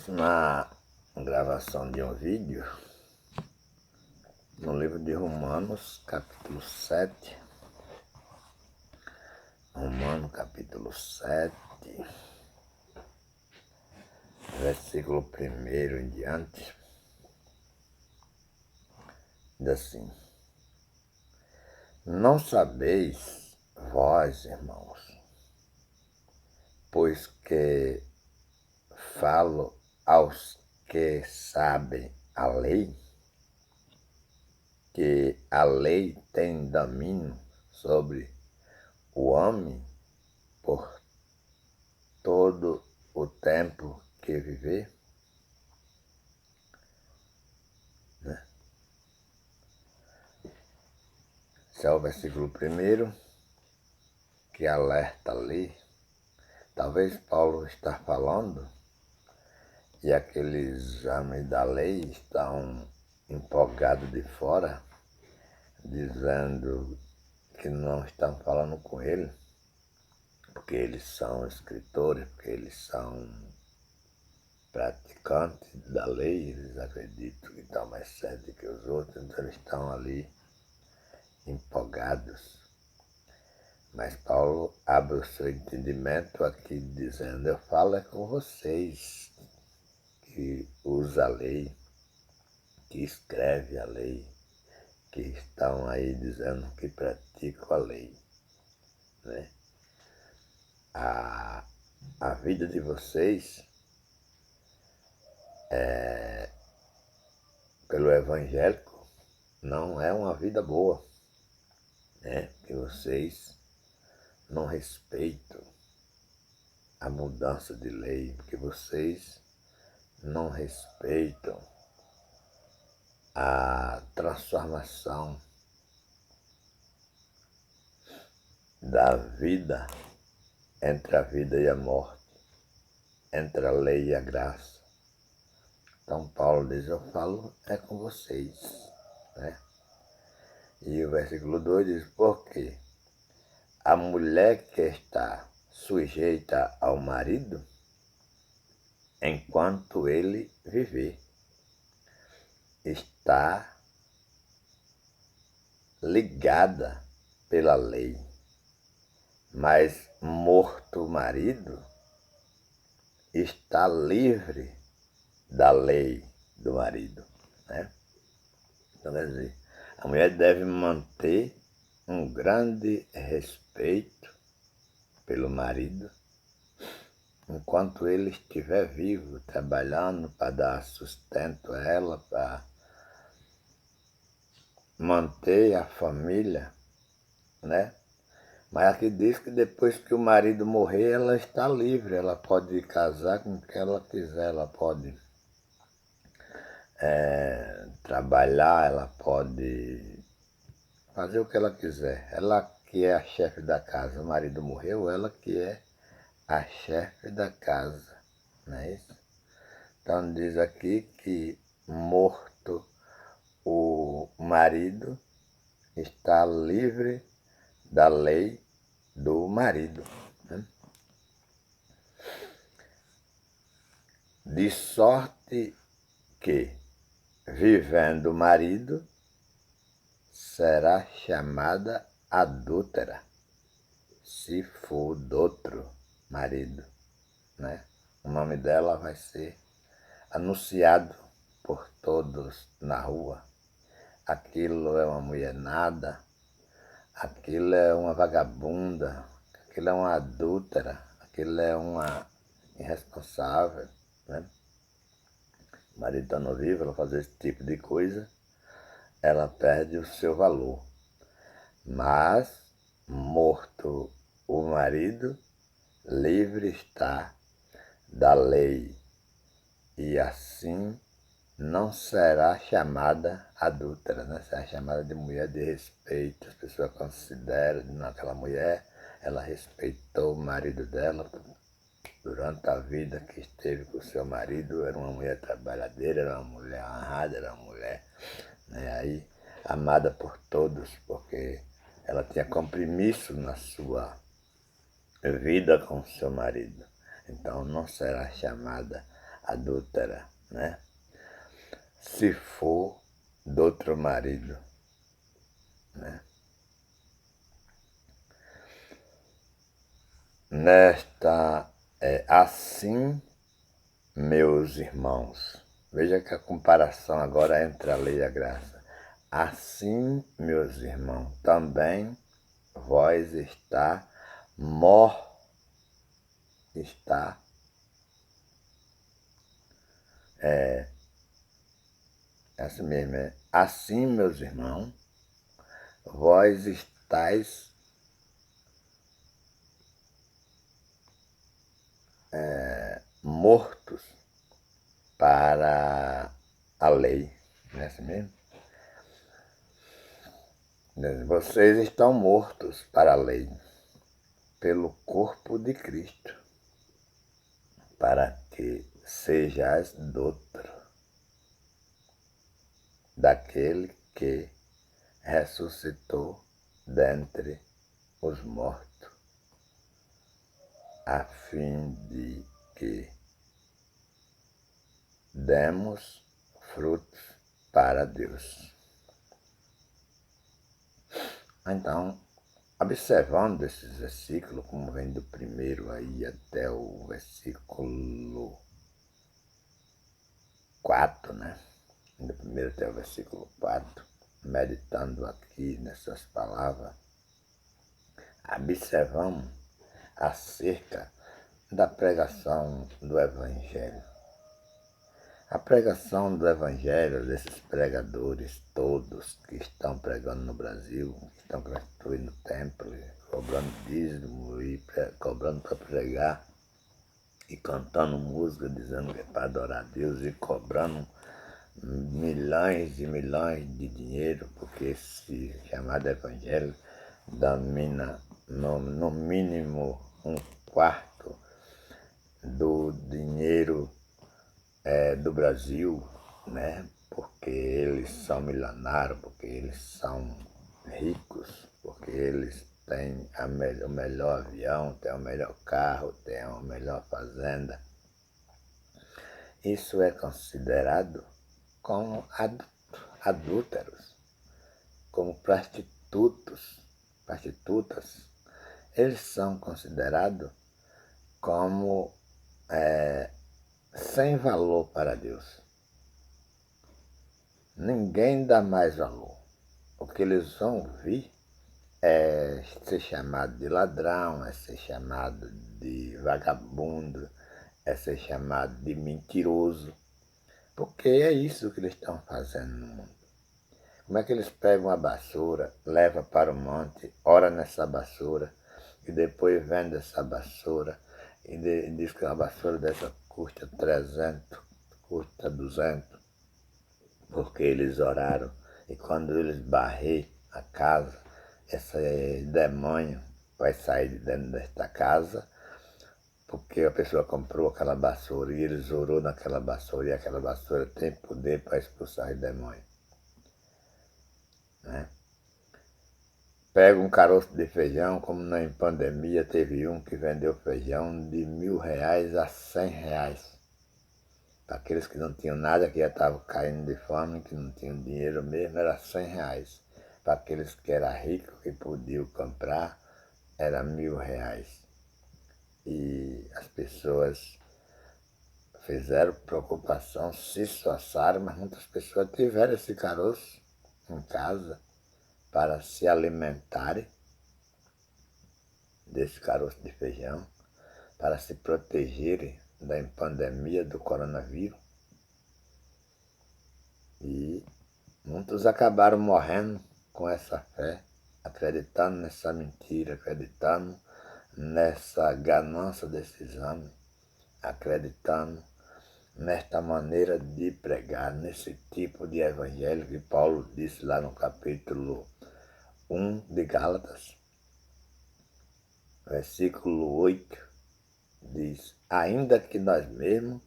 Estamos na gravação de um vídeo no livro de Romanos, capítulo 7. Romanos, capítulo 7, versículo 1 em diante. Diz assim: não sabeis vós, irmãos, pois que falo aos que sabem a lei, que a lei tem domínio sobre o homem por todo o tempo que viver, né? Esse é o versículo 1 que alerta ali. Talvez Paulo está falando e aqueles homens da lei estão empolgados de fora, dizendo que não estão falando com ele, porque eles são escritores, porque eles são praticantes da lei, eles acreditam que estão mais certos que os outros, então eles estão ali empolgados. Mas Paulo abre o seu entendimento aqui dizendo: eu falo é com vocês que usam a lei, que escrevem a lei, que estão aí dizendo que praticam a lei, né? A vida de vocês pelo evangélico não é uma vida boa, né? Que vocês não respeitam a mudança de lei, porque vocês não respeitam a transformação da vida entre a vida e a morte, entre a lei e a graça. Então Paulo diz: eu falo é com vocês, né? E o versículo 2 diz: porque a mulher que está sujeita ao marido enquanto ele viver, está ligada pela lei, mas morto o marido, está livre da lei do marido, né? Então, quer dizer, a mulher deve manter um grande respeito pelo marido enquanto ele estiver vivo, trabalhando para dar sustento a ela, para manter a família, né? Mas aqui diz que depois que o marido morrer, ela está livre, ela pode casar com quem ela quiser, ela pode trabalhar, ela pode fazer o que ela quiser. Ela que é a chefe da casa, o marido morreu, ela que é a chefe da casa, não é isso? Então diz aqui que morto o marido, está livre da lei do marido, né? De sorte que, vivendo o marido, será chamada adúltera, se for do outro marido, né? O nome dela vai ser anunciado por todos na rua. Aquilo é uma mulher nada, aquilo é uma vagabunda, aquilo é uma adúltera, aquilo é uma irresponsável, né? O marido estando vivo, ela fazer esse tipo de coisa, ela perde o seu valor. Mas, morto o marido, livre está da lei, e assim não será chamada adúltera, né? Será chamada de mulher de respeito. As pessoas consideram, naquela mulher, ela respeitou o marido dela durante a vida que esteve com o seu marido, era uma mulher trabalhadeira, era uma mulher honrada, era uma mulher, né, aí, amada por todos, porque ela tinha compromisso na sua vida com o seu marido. Então não será chamada adúltera, né? Se for do outro marido, né? Assim, meus irmãos, veja que a comparação agora é entre a lei e a graça. Assim, meus irmãos, também vós está assim mesmo, é. Assim, meus irmãos, vós estáis mortos para a lei, não é assim mesmo? Vocês estão mortos para a lei, pelo corpo de Cristo, para que sejais douto daquele que ressuscitou dentre os mortos, a fim de que demos frutos para Deus. Então, observando esses versículos, como vem do primeiro aí até o versículo 4, né? Do primeiro até o versículo 4, meditando aqui nessas palavras, observamos acerca da pregação do Evangelho. A pregação do Evangelho, desses pregadores todos que estão pregando no Brasil, que estão construindo templo, cobrando dízimo e cobrando para pregar, e cantando música, dizendo que é para adorar a Deus, e cobrando milhões e milhões de dinheiro, porque esse chamado Evangelho domina no mínimo um quarto do dinheiro do Brasil, né? Porque eles são milionários, porque eles são ricos, porque eles têm o melhor avião, têm o melhor carro, têm a melhor fazenda. Isso é considerado como adúlteros, como prostitutas. Eles são considerados como sem valor para Deus. Ninguém dá mais valor. O que eles vão ouvir é ser chamado de ladrão, é ser chamado de vagabundo, é ser chamado de mentiroso, porque é isso que eles estão fazendo no mundo. Como é que eles pegam a vassoura, levam para o monte, ora nessa vassoura, e depois vendem essa vassoura, e diz que uma vassoura dessa custa 300, custa 200, porque eles oraram, e quando eles barrem a casa, esse demônio vai sair de dentro desta casa, porque a pessoa comprou aquela vassoura e eles orou naquela vassoura, e aquela vassoura tem poder para expulsar os demônios, né? Pega um caroço de feijão, como na pandemia teve um que vendeu feijão de R$ 1.000 a R$ 100. Para aqueles que não tinham nada, que já estavam caindo de fome, que não tinham dinheiro mesmo, era R$ 100. Para aqueles que eram ricos, que podiam comprar, era R$ 1.000. E as pessoas fizeram preocupação, se esforçaram, mas muitas pessoas tiveram esse caroço em casa para se alimentarem desse caroço de feijão, para se protegerem da pandemia do coronavírus. E muitos acabaram morrendo com essa fé, acreditando nessa mentira, acreditando nessa ganância desses homens, acreditando nesta maneira de pregar, nesse tipo de evangelho que Paulo disse lá no capítulo 1 de Gálatas, versículo 8, diz: ainda que nós mesmos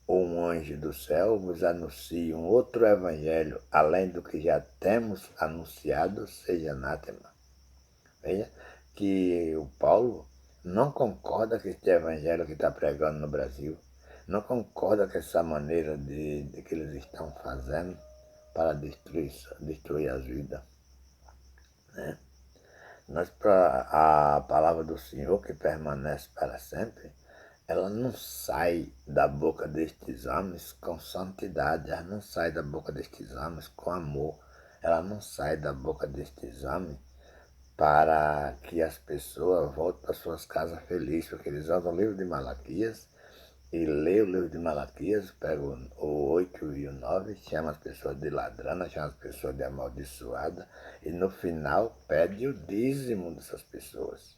ou um anjo do céu vos anuncie um outro evangelho, além do que já temos anunciado, seja anátema. Veja que o Paulo não concorda com este evangelho que está pregando no Brasil, não concorda com essa maneira de que eles estão fazendo para destruir as vidas, né? A palavra do Senhor, que permanece para sempre, ela não sai da boca destes homens com santidade, ela não sai da boca destes homens com amor, ela não sai da boca destes homens para que as pessoas voltem para suas casas felizes, porque eles usam o livro de Malaquias e lê o livro de Malaquias, pega o 8 e o 9, chama as pessoas de ladrona, chama as pessoas de amaldiçoada e no final pede o dízimo dessas pessoas.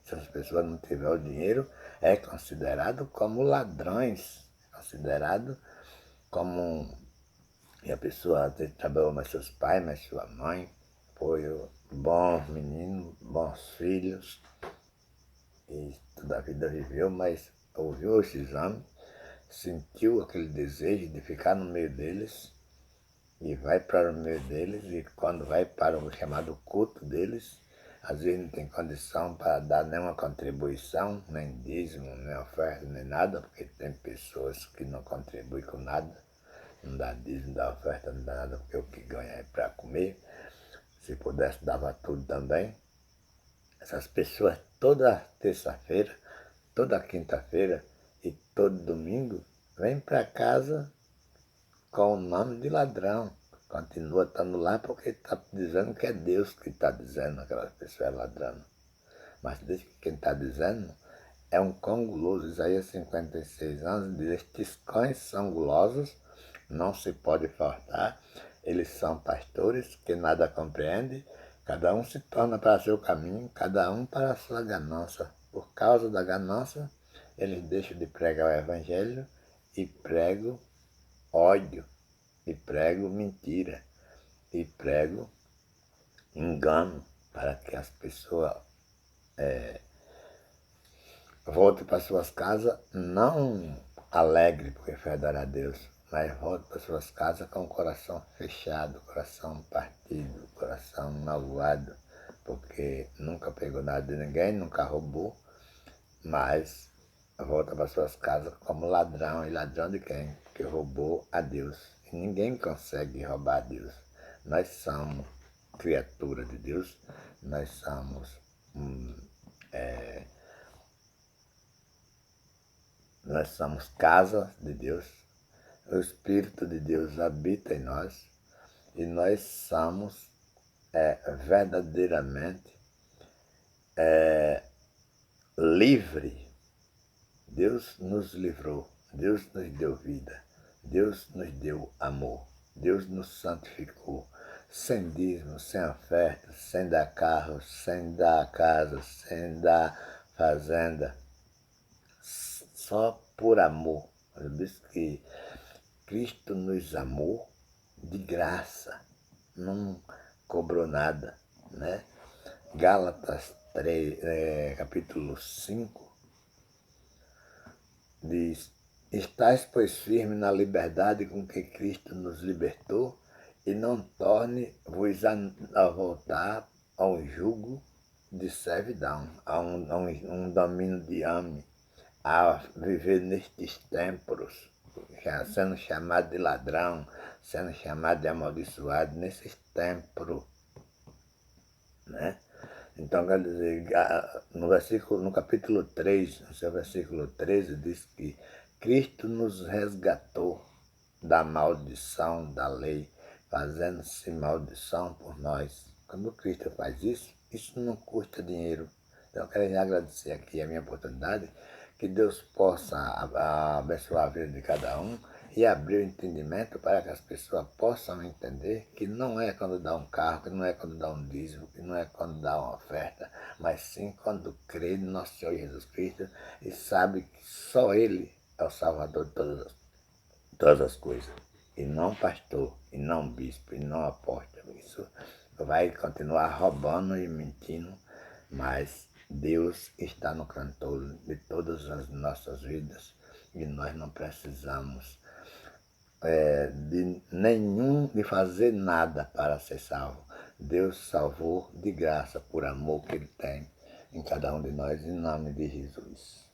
Se as pessoas não tiverem o dinheiro, é considerado como ladrões, considerado como e a pessoa trabalhou mais seus pais, mais sua mãe, foi bons meninos, bons filhos, e toda a vida viveu, mas ouviu esses homens, sentiu aquele desejo de ficar no meio deles, e vai para o meio deles, e quando vai para o chamado culto deles, às vezes não tem condição para dar nenhuma contribuição, nem dízimo, nem oferta, nem nada, porque tem pessoas que não contribuem com nada, não dá dízimo, não dá oferta, não dá nada, porque o que ganha é para comer. Se pudesse, dava tudo também. Essas pessoas, toda terça-feira, toda quinta-feira e todo domingo, vêm para casa com o nome de ladrão. Continua estando lá porque está dizendo que é Deus que está dizendo que aquela pessoa é ladrão. Mas desde que quem está dizendo é um cão guloso. Isaías 56 anos diz: estes cães são gulosos, não se pode faltar, eles são pastores que nada compreendem, cada um se torna para seu caminho, cada um para a sua ganância. Por causa da ganância, eles deixam de pregar o evangelho e pregam ódio, e prego mentira, e prego engano, para que as pessoas voltem para suas casas, não alegre porque foi adorar a Deus, mas voltem para suas casas com o coração fechado, coração partido, coração magoado, porque nunca pegou nada de ninguém, nunca roubou, mas volta para suas casas como ladrão. E ladrão de quem? Que roubou a Deus. E ninguém consegue roubar a Deus. Nós somos criatura de Deus, nós somos nós somos casa de Deus, o Espírito de Deus habita em nós e nós somos verdadeiramente livre. Deus nos livrou, Deus nos deu vida, Deus nos deu amor, Deus nos santificou, sem dízimo, sem oferta, sem dar carro, sem dar casa, sem dar fazenda, só por amor. Eu disse que Cristo nos amou de graça, não cobrou nada, né? Gálatas 3, capítulo 5, diz: estais, pois, firmes na liberdade com que Cristo nos libertou, e não torne-vos a voltar ao jugo de servidão, a um domínio de homem, a viver nestes tempos, sendo chamado de ladrão, sendo chamado de amaldiçoado, nesses tempos, né? Então, quer dizer, no capítulo 3, no seu versículo 13, diz que Cristo nos resgatou da maldição da lei, fazendo-se maldição por nós. Quando Cristo faz isso não custa dinheiro. Então, eu quero agradecer aqui a minha oportunidade, que Deus possa abençoar a vida de cada um e abrir o entendimento para que as pessoas possam entender que não é quando dá um carro, que não é quando dá um dízimo, que não é quando dá uma oferta, mas sim quando crê no nosso Senhor Jesus Cristo e sabe que só Ele é o Salvador de todas as coisas. E não pastor, e não bispo, e não apóstolo. Isso vai continuar roubando e mentindo, mas Deus está no controle de todas as nossas vidas e nós não precisamos de fazer nada para ser salvo. Deus salvou de graça por amor que Ele tem em cada um de nós, em nome de Jesus.